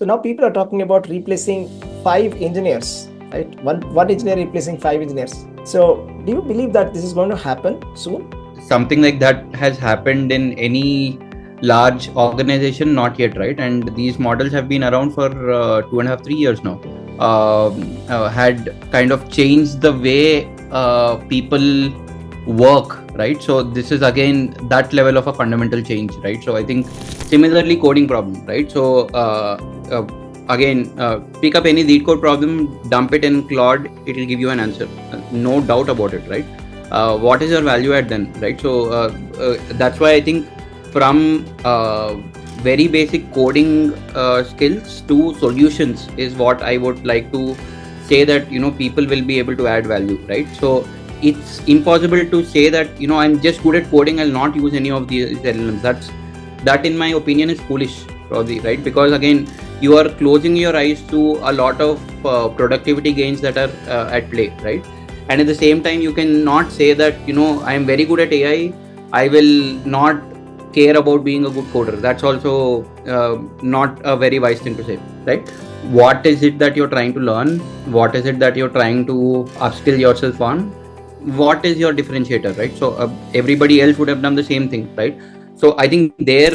So now people are talking about replacing 5 engineers, right? One engineer replacing 5 engineers. So do you believe that this is going to happen soon? Something like that has happened in any large organization? Not yet, right? And these models have been around for 2.5, 3 years now. Had kind of changed the way people work, right? So this is again that level of a fundamental change, right? So I think similarly coding problem, right? So again, pick up any lead code problem, dump it in Claude, it will give you an answer, no doubt about it, right? What is your value add then, right? So that's why I think from very basic coding skills to solutions is what I would like to say, that people will be able to add value, right? So it's impossible to say that I'm just good at coding, I'll not use any of these LLMs. That in my opinion is foolish, probably, right? Because again, you are closing your eyes to a lot of productivity gains that are at play, right? And at the same time, you cannot say that I am very good at AI, I will not care about being a good coder. That's also not a very wise thing to say, right? What is it that you're trying to learn? What is it that you're trying to upskill yourself on? What is your differentiator, right? So everybody else would have done the same thing, right? So I think there